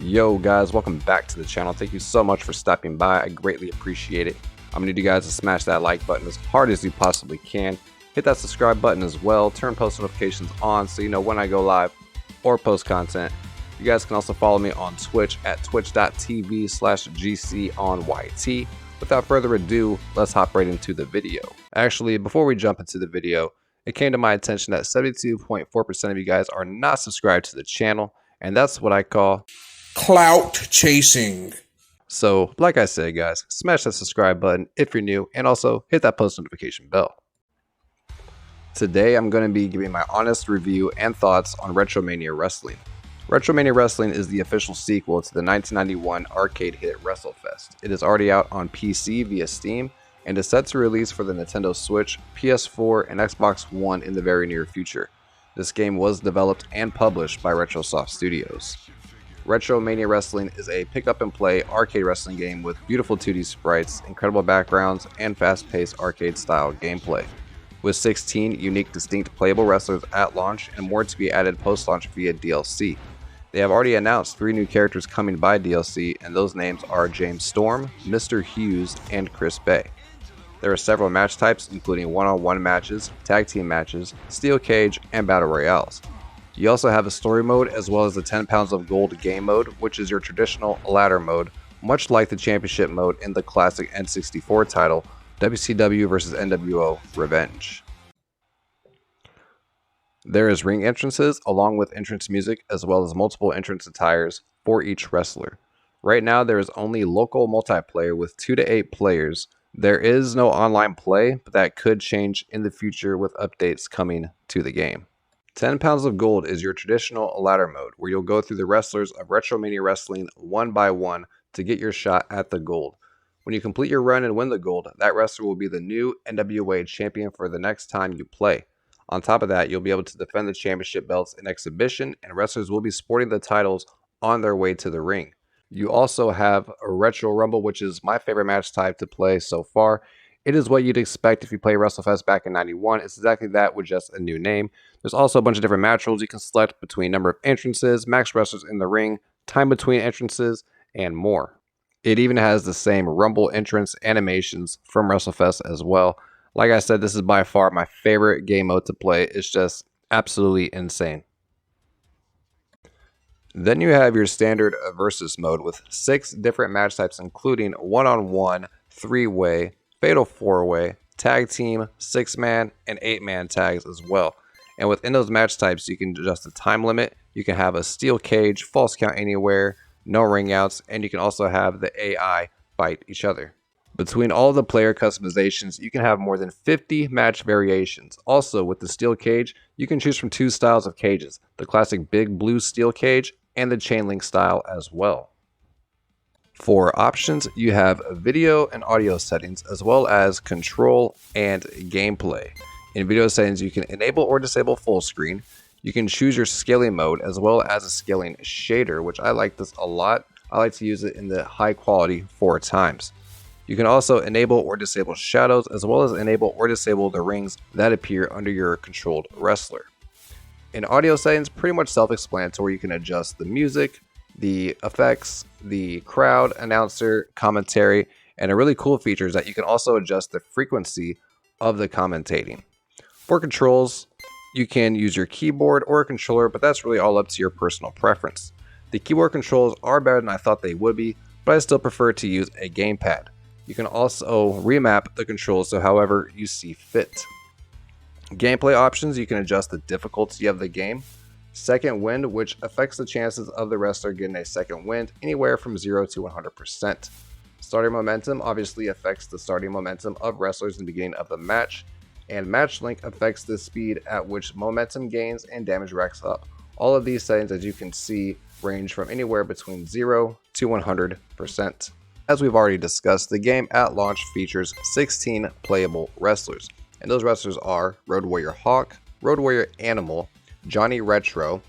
Yo guys, welcome back to the channel. Thank you so much for stopping by. I greatly appreciate it. I'm gonna need you guys to smash that like button as hard as you possibly can. Hit that subscribe button as well. Turn post notifications on so you know when I go live or post content. You guys can also follow me on Twitch at twitch.tv/𝗬𝗍𝗍𝑦𝗓. Without further ado, let's hop right into the video. Actually, before we jump into the video, it came to my attention that 72.4% of you guys are not subscribed to the channel, and that's what I call clout chasing. So, like I said, guys, smash that subscribe button if you're new, and also hit that post notification bell. Today, I'm going to be giving my honest review and thoughts on RetroMania Wrestling. RetroMania Wrestling is the official sequel to the 1991 arcade hit WrestleFest. It is already out on PC via Steam, and is set to release for the Nintendo Switch, PS4, and Xbox One in the very near future. This game was developed and published by Retrosoft Studios. RetroMania Wrestling is a pick-up-and-play arcade wrestling game with beautiful 2D sprites, incredible backgrounds, and fast-paced arcade-style gameplay. With 16 unique, distinct playable wrestlers at launch and more to be added post-launch via DLC. They have already announced 3 new characters coming by DLC, and those names are James Storm, Mr. Hughes, and Chris Bay. There are several match types, including one-on-one matches, tag team matches, steel cage, and battle royales. You also have a story mode as well as the 10 pounds of gold game mode, which is your traditional ladder mode, much like the championship mode in the classic N64 title, WCW vs NWO Revenge. There is ring entrances along with entrance music as well as multiple entrance attires for each wrestler. Right now there is only local multiplayer with 2 to 8 players. There is no online play, but that could change in the future with updates coming to the game. 10 pounds of gold is your traditional ladder mode, where you'll go through the wrestlers of RetroMania Wrestling one by one to get your shot at the gold. When you complete your run and win the gold, that wrestler will be the new NWA champion for the next time you play. On top of that, you'll be able to defend the championship belts in exhibition, and wrestlers will be sporting the titles on their way to the ring. You also have a Retro Rumble, which is my favorite match type to play so far. It is what you'd expect if you play WrestleFest back in '91. It's exactly that with just a new name. There's also a bunch of different match rules you can select between number of entrances, max wrestlers in the ring, time between entrances, and more. It even has the same Rumble entrance animations from WrestleFest as well. Like I said, this is by far my favorite game mode to play. It's just absolutely insane. Then you have your standard versus mode with 6 different match types, including one-on-one, 3-way, fatal 4-way, tag team, 6-man, and 8-man tags as well. And within those match types, you can adjust the time limit. You can have a steel cage, false count anywhere, no ring outs, and you can also have the AI fight each other. Between all the player customizations, you can have more than 50 match variations. Also, with the steel cage, you can choose from 2 styles of cages, the classic big blue steel cage and the chain link style as well. For options, you have video and audio settings, as well as control and gameplay. In video settings, you can enable or disable full screen. You can choose your scaling mode, as well as a scaling shader, which I like this a lot. I like to use it in the high quality 4 times. You can also enable or disable shadows, as well as enable or disable the rings that appear under your controlled wrestler. In audio settings, pretty much self-explanatory. You can adjust the music, the effects, the crowd, announcer, commentary, and a really cool feature is that you can also adjust the frequency of the commentating. For controls, you can use your keyboard or a controller, but that's really all up to your personal preference. The keyboard controls are better than I thought they would be, but I still prefer to use a gamepad. You can also remap the controls so however you see fit. Gameplay options, you can adjust the difficulty of the game. Second wind, which affects the chances of the wrestler getting a second wind anywhere from 0 to 100%. Starting momentum obviously affects the starting momentum of wrestlers in the beginning of the match, and match length affects the speed at which momentum gains and damage racks up. All of these settings, as you can see, range from anywhere between 0 to 100%. As we've already discussed, the game at launch features 16 playable wrestlers, and those wrestlers are Road Warrior Hawk, Road Warrior Animal, Johnny Retro,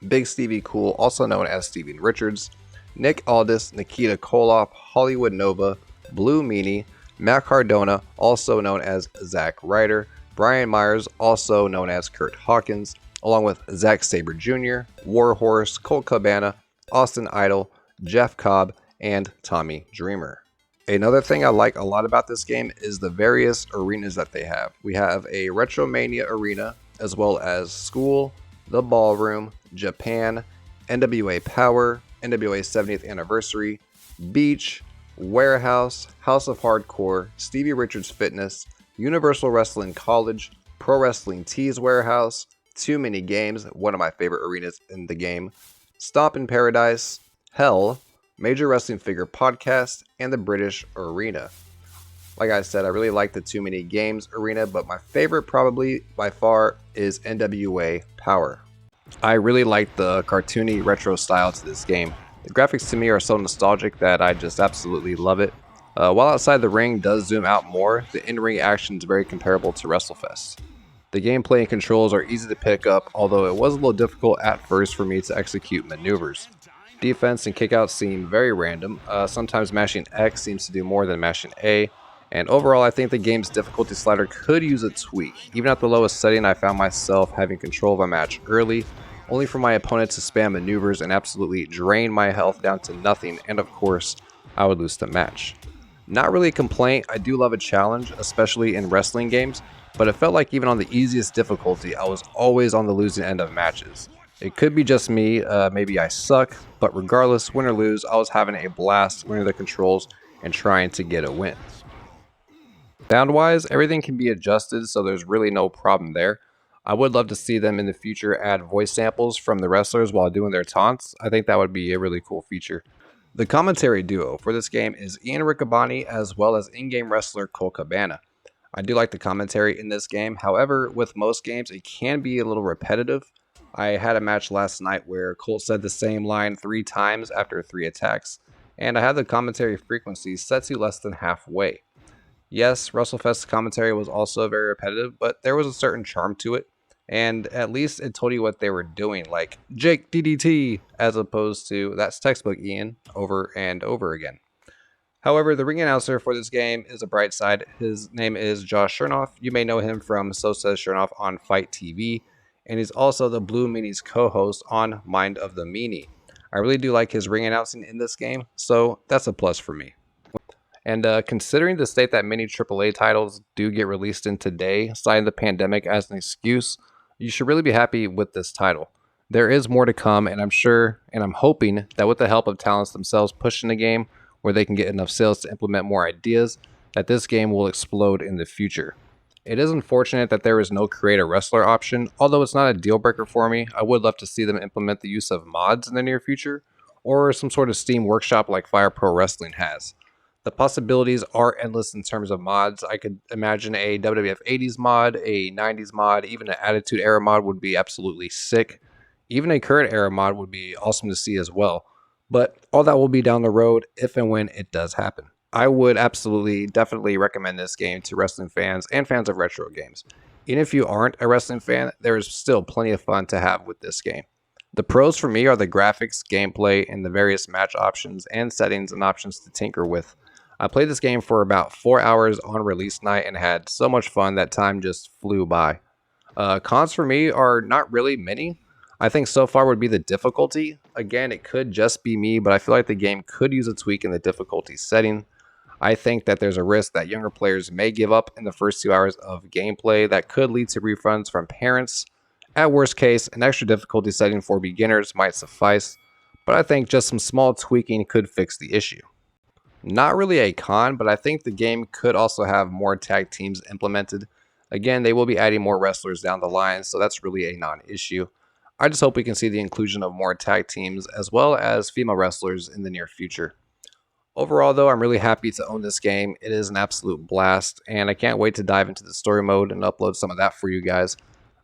Big Stevie Cool, also known as Steven Richards, Nick Aldis, Nikita Koloff, Hollywood Nova, Blue Meanie, Matt Cardona, also known as Zack Ryder, Brian Myers, also known as Curt Hawkins, along with Zack Sabre Jr., Warhorse, Colt Cabana, Austin Idol, 𝗳𝗃𝗏𝗏, and Tommy Dreamer. Another thing I like a lot about this game is the various arenas that they have. We have a RetroMania arena, as well as School, the Ballroom, Japan, NWA Power, NWA 70th Anniversary, Beach, Warehouse, House of Hardcore, Stevie Richards Fitness, Universal Wrestling College, Pro Wrestling Tees Warehouse, Too Many Games, one of my favorite arenas in the game, Stomp in Paradise, Hell, Major Wrestling Figure Podcast, and the British Arena. Like I said, I really like the Too Many Games arena, but my favorite probably by far is NWA Power. I really like the cartoony retro style to this game. The graphics to me are so nostalgic that I just absolutely love it. While outside the ring does zoom out more, the in-ring action is very comparable to WrestleFest. The gameplay and controls are easy to pick up, although it was a little difficult at first for me to execute maneuvers. Defense and kickouts seem very random. Sometimes mashing X seems to do more than mashing A. And overall, I think the game's difficulty slider could use a tweak. Even at the lowest setting, I found myself having control of a match early, only for my opponent to spam maneuvers and absolutely drain my health down to nothing, and of course, I would lose the match. Not really a complaint, I do love a challenge, especially in wrestling games, but it felt like even on the easiest difficulty, I was always on the losing end of matches. It could be just me, maybe I suck, but regardless, win or lose, I was having a blast learning the controls and trying to get a win. Sound-wise, everything can be adjusted, so there's really no problem there. I would love to see them in the future add voice samples from the wrestlers while doing their taunts. I think that would be a really cool feature. The commentary duo for this game is Ian Riccaboni as well as in-game wrestler 𝗀𝗏𝗏. I do like the commentary in this game, however, with most games it can be a little repetitive. I had a match last night where Colt said the same line 3 times after 3 attacks, and I had the commentary frequency set to less than halfway. Yes, WrestleFest's commentary was also very repetitive, but there was a certain charm to it, and at least it told you what they were doing, like Jake DDT, as opposed to that's textbook Ian, over and over again. However, the ring announcer for this game is a bright side. His name is Josh Chernoff. You may know him from So Says Chernoff on Fight TV, and he's also the Blue Meanie's co-host on Mind of the Meanie. I really do like his ring announcing in this game, so that's a plus for me. And considering the state that many AAA titles do get released in today, citing the pandemic as an excuse, you should really be happy with this title. There is more to come, and I'm sure, and I'm hoping that with the help of talents themselves pushing the game, where they can get enough sales to implement more ideas, that this game will explode in the future. It is unfortunate that there is no create a wrestler option, although it's not a deal breaker for me. I would love to see them implement the use of mods in the near future, or some sort of Steam workshop like Fire Pro Wrestling has. The possibilities are endless in terms of mods. I could imagine a WWF 80s mod, a 90s mod, even an Attitude Era mod would be absolutely sick. Even a current era mod would be awesome to see as well. But all that will be down the road if and when it does happen. I would absolutely, definitely recommend this game to wrestling fans and fans of retro games. Even if you aren't a wrestling fan, there is still plenty of fun to have with this game. The pros for me are the graphics, gameplay, and the various match options and settings and options to tinker with. I played this game for about 4 hours on release night and had so much fun that time just flew by. Cons for me are not really many. I think so far would be the difficulty. Again, it could just be me, but I feel like the game could use a tweak in the difficulty setting. I think that there's a risk that younger players may give up in the first 2 hours of gameplay that could lead to refunds from parents. At worst case, an extra difficulty setting for beginners might suffice, but I think just some small tweaking could fix the issue. Not really a con, but I think the game could also have more tag teams implemented. Again, they will be adding more wrestlers down the line, so that's really a non-issue. I just hope we can see the inclusion of more tag teams as well as female wrestlers in the near future. Overall though, I'm really happy to own this game. It is an absolute blast, and I can't wait to dive into the story mode and upload some of that for you guys.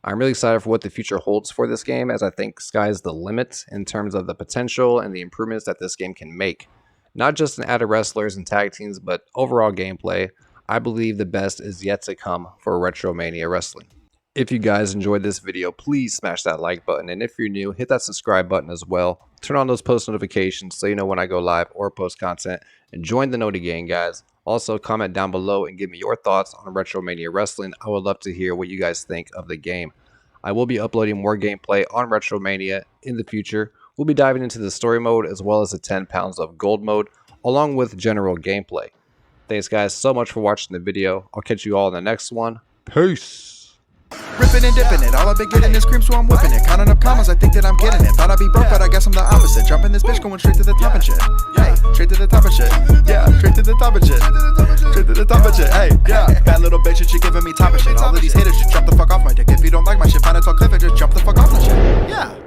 I'm really excited for what the future holds for this game, as I think sky's the limit in terms of the potential and the improvements that this game can make. Not just in added wrestlers and tag teams, but overall gameplay. I believe the best is yet to come for RetroMania Wrestling. If you guys enjoyed this video, please smash that like button, and if you're new, hit that subscribe button as well. Turn on those post notifications so you know when I go live or post content, and join the Noti Gang, guys. Also, comment down below and give me your thoughts on RetroMania Wrestling. I would love to hear what you guys think of the game. I will be uploading more gameplay on RetroMania in the future, We'll be diving into the story mode as well as the 10 pounds of gold mode, along with general gameplay. Thanks guys so much for watching the video. I'll catch you all in the next one. Peace! Ripping and dipping it, all I've been getting is cream, so I'm whipping it. Counting up commas, I think that I'm getting it. Thought I'd be broke, but I guess I'm the opposite. Jumping this bitch, going straight to the top and shit. Hey, straight to the top and shit. Yeah, straight to the top and shit. Straight to the top and shit. Hey, yeah. Bad little bitch and she giving me top and shit. All of these haters should jump the fuck off my dick. If you don't like my shit, find a tall cliff and just jump the fuck off the shit. Yeah.